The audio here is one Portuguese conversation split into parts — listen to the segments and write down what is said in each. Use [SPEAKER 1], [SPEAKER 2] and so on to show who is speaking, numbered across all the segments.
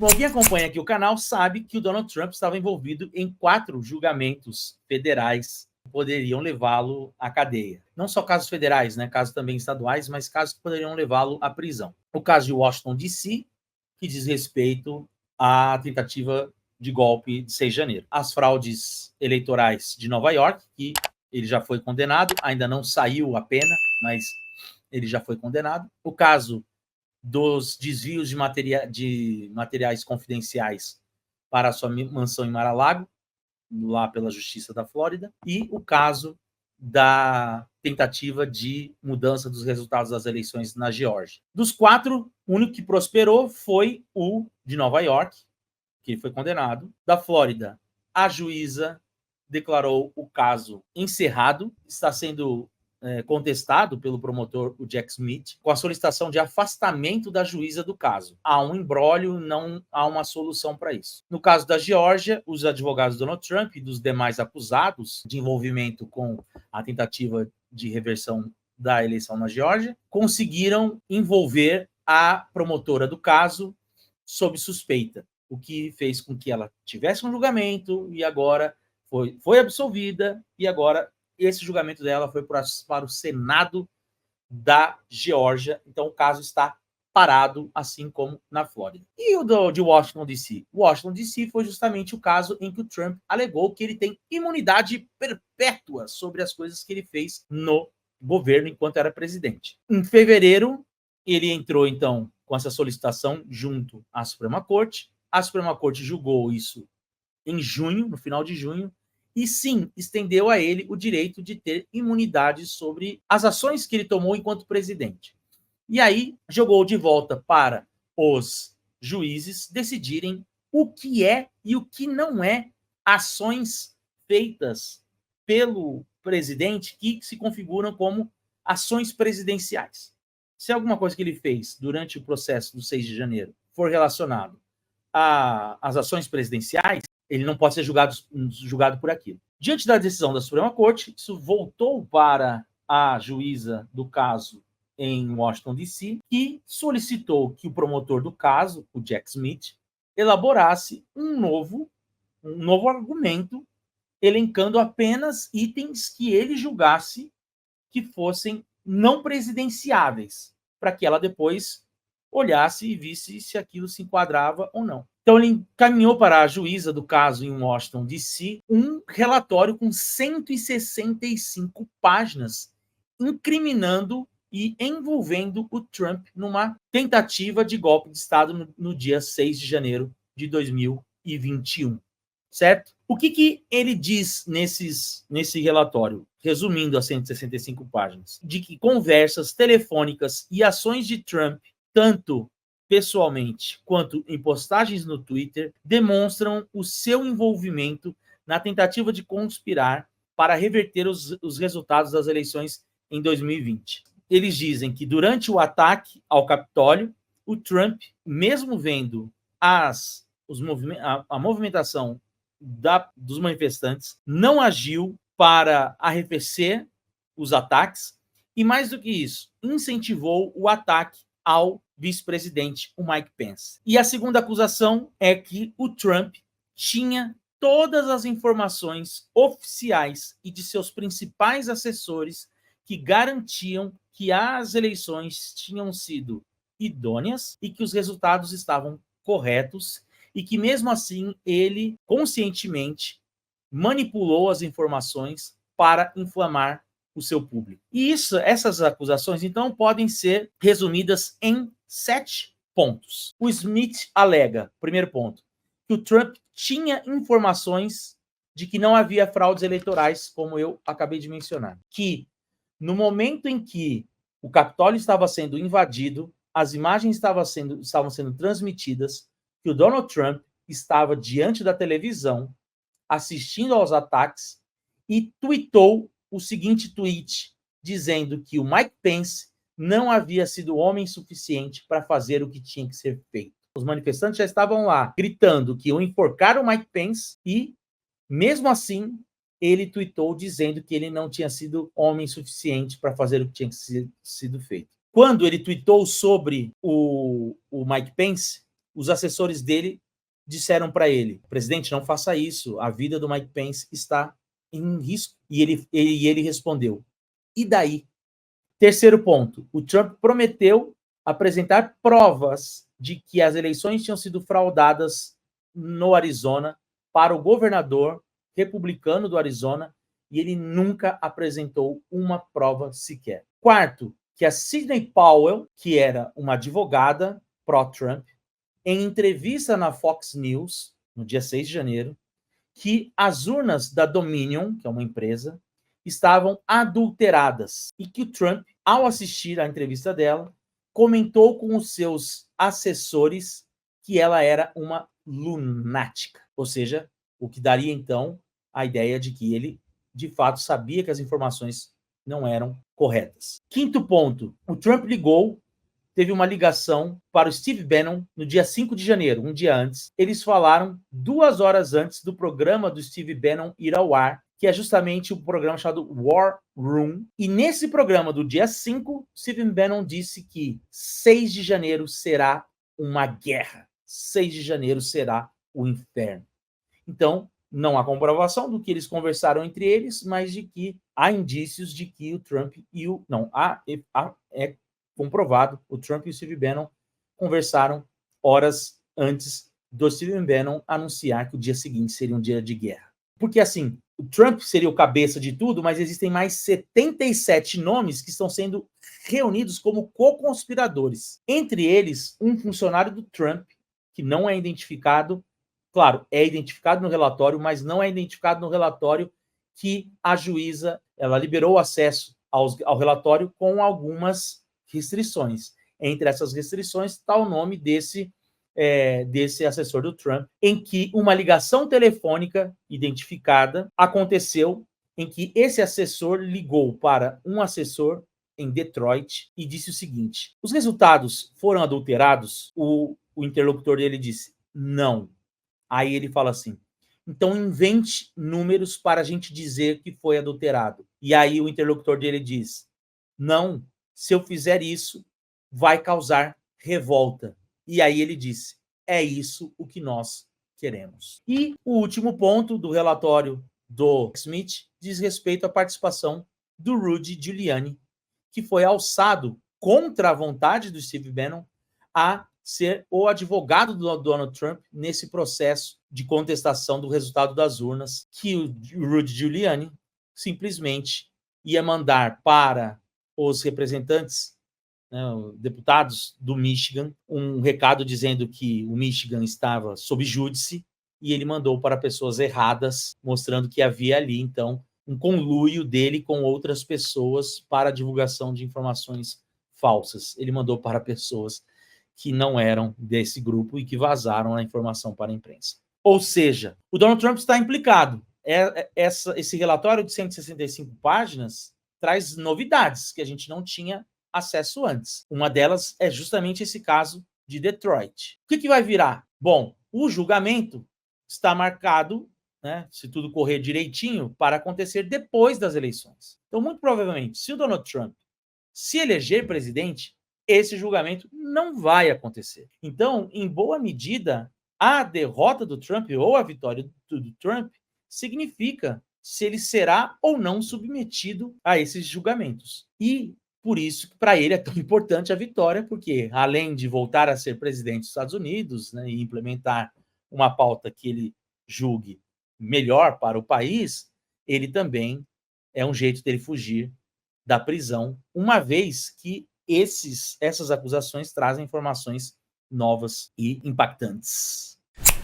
[SPEAKER 1] Bom, quem acompanha aqui o canal sabe que o Donald Trump estava envolvido em 4 julgamentos federais que poderiam levá-lo à cadeia. Não só casos federais, né? Casos também estaduais, mas casos que poderiam levá-lo à prisão. O caso de Washington, D.C., que diz respeito à tentativa de golpe de 6 de janeiro. As fraudes eleitorais de Nova York, que ele já foi condenado, ainda não saiu a pena, mas ele já foi condenado. O caso dos desvios de materiais confidenciais para a sua mansão em Mar-a-Lago, lá pela Justiça da Flórida, e o caso da tentativa de mudança dos resultados das eleições na Geórgia. Dos 4, o único que prosperou foi o de Nova York, que foi condenado. Da Flórida, a juíza declarou o caso encerrado, está sendo contestado pelo promotor, o Jack Smith, com a solicitação de afastamento da juíza do caso. Há um imbróglio, não há uma solução para isso. No caso da Geórgia, os advogados do Donald Trump e dos demais acusados de envolvimento com a tentativa de reversão da eleição na Geórgia conseguiram envolver a promotora do caso sob suspeita, o que fez com que ela tivesse um julgamento e agora foi absolvida, e agora esse julgamento dela foi para o Senado da Geórgia. Então o caso está parado, assim como na Flórida. E o de Washington, D.C.? Washington, D.C. foi justamente o caso em que o Trump alegou que ele tem imunidade perpétua sobre as coisas que ele fez no governo enquanto era presidente. Em fevereiro, ele entrou, então, com essa solicitação junto à Suprema Corte. A Suprema Corte julgou isso em junho, no final de junho, e sim, estendeu a ele o direito de ter imunidade sobre as ações que ele tomou enquanto presidente. E aí jogou de volta para os juízes decidirem o que é e o que não é ações feitas pelo presidente que se configuram como ações presidenciais. Se alguma coisa que ele fez durante o processo do 6 de janeiro for relacionado às ações presidenciais, ele não pode ser julgado por aquilo. Diante da decisão da Suprema Corte, isso voltou para a juíza do caso em Washington, D.C., que solicitou que o promotor do caso, o Jack Smith, elaborasse um novo argumento, elencando apenas itens que ele julgasse que fossem não presidenciáveis, para que ela depois olhasse e visse se aquilo se enquadrava ou não. Então, ele encaminhou para a juíza do caso em Washington, D.C., um relatório com 165 páginas, incriminando e envolvendo o Trump numa tentativa de golpe de Estado no dia 6 de janeiro de 2021. Certo? O que ele diz nesse relatório? Resumindo as 165 páginas. De que conversas telefônicas e ações de Trump, tanto pessoalmente quanto em postagens no Twitter, demonstram o seu envolvimento na tentativa de conspirar para reverter os resultados das eleições em 2020. Eles dizem que durante o ataque ao Capitólio, o Trump, mesmo vendo a movimentação dos manifestantes, não agiu para arrefecer os ataques e, mais do que isso, incentivou o ataque ao vice-presidente, o Mike Pence. E a segunda acusação é que o Trump tinha todas as informações oficiais e de seus principais assessores que garantiam que as eleições tinham sido idôneas e que os resultados estavam corretos, e que mesmo assim ele conscientemente manipulou as informações para inflamar o seu público. E essas acusações, então, podem ser resumidas em 7 pontos. O Smith alega, primeiro ponto, que o Trump tinha informações de que não havia fraudes eleitorais, como eu acabei de mencionar. Que no momento em que o Capitólio estava sendo invadido, as imagens estavam sendo transmitidas, que o Donald Trump estava diante da televisão, assistindo aos ataques, e tweetou o seguinte tweet, dizendo que o Mike Pence não havia sido homem suficiente para fazer o que tinha que ser feito. Os manifestantes já estavam lá, gritando que iam enforcar o Mike Pence, e, mesmo assim, ele tweetou dizendo que ele não tinha sido homem suficiente para fazer o que tinha que ser sido feito. Quando ele tweetou sobre o Mike Pence, os assessores dele disseram para ele: presidente, não faça isso, a vida do Mike Pence está em risco. E ele respondeu: e daí? Terceiro ponto, o Trump prometeu apresentar provas de que as eleições tinham sido fraudadas no Arizona para o governador republicano do Arizona, e ele nunca apresentou uma prova sequer. Quarto, que a Sidney Powell, que era uma advogada pró-Trump, em entrevista na Fox News, no dia 6 de janeiro, que as urnas da Dominion, que é uma empresa, estavam adulteradas e que o Trump, ao assistir à entrevista dela, comentou com os seus assessores que ela era uma lunática, ou seja, o que daria então a ideia de que ele de fato sabia que as informações não eram corretas. Quinto ponto, o Trump teve uma ligação para o Steve Bannon no dia 5 de janeiro, um dia antes. Eles falaram 2 horas antes do programa do Steve Bannon ir ao ar, que é justamente o programa chamado War Room. E nesse programa do dia 5, Steve Bannon disse que 6 de janeiro será uma guerra. 6 de janeiro será o inferno. Então, não há comprovação do que eles conversaram entre eles, mas de que há indícios de que o Trump e o... Não, é comprovado, o Trump e o Steve Bannon conversaram horas antes do Steve Bannon anunciar que o dia seguinte seria um dia de guerra. Porque, assim, o Trump seria o cabeça de tudo, mas existem mais 77 nomes que estão sendo reunidos como co-conspiradores. Entre eles, um funcionário do Trump, que não é identificado, claro, é identificado no relatório, mas não é identificado no relatório que a juíza, ela liberou o acesso ao relatório com algumas restrições. Entre essas restrições está o nome desse assessor do Trump, em que uma ligação telefônica identificada aconteceu, em que esse assessor ligou para um assessor em Detroit e disse o seguinte: os resultados foram adulterados? O interlocutor dele disse: não. Aí ele fala assim: então invente números para a gente dizer que foi adulterado. E aí o interlocutor dele diz: não, se eu fizer isso, vai causar revolta. E aí ele disse: é isso o que nós queremos. E o último ponto do relatório do Smith diz respeito à participação do Rudy Giuliani, que foi alçado contra a vontade do Steve Bannon a ser o advogado do Donald Trump nesse processo de contestação do resultado das urnas, que o Rudy Giuliani simplesmente ia mandar para os representantes, né, deputados do Michigan, um recado dizendo que o Michigan estava sob júdice, e ele mandou para pessoas erradas, mostrando que havia ali, então, um conluio dele com outras pessoas para a divulgação de informações falsas. Ele mandou para pessoas que não eram desse grupo e que vazaram a informação para a imprensa. Ou seja, o Donald Trump está implicado. Esse relatório de 165 páginas traz novidades que a gente não tinha acesso antes. Uma delas é justamente esse caso de Detroit. O que vai virar? Bom, o julgamento está marcado, né, se tudo correr direitinho, para acontecer depois das eleições. Então, muito provavelmente, se o Donald Trump se eleger presidente, esse julgamento não vai acontecer. Então, em boa medida, a derrota do Trump ou a vitória do Trump significa se ele será ou não submetido a esses julgamentos. E por isso, para ele é tão importante a vitória, porque além de voltar a ser presidente dos Estados Unidos, né, e implementar uma pauta que ele julgue melhor para o país, ele também é um jeito dele fugir da prisão, uma vez que essas acusações trazem informações novas e impactantes.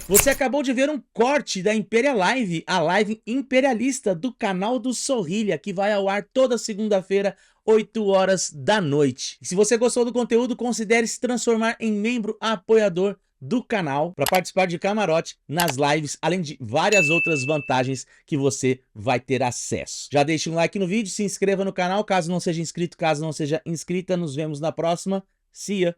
[SPEAKER 2] Você acabou de ver um corte da Imperial Live, a live imperialista do canal do Sorrilha, que vai ao ar toda segunda-feira, 8 horas da noite. Se você gostou do conteúdo, considere se transformar em membro apoiador do canal para participar de camarote nas lives, além de várias outras vantagens que você vai ter acesso. Já deixe um like no vídeo, se inscreva no canal caso não seja inscrito, caso não seja inscrita. Nos vemos na próxima. See ya!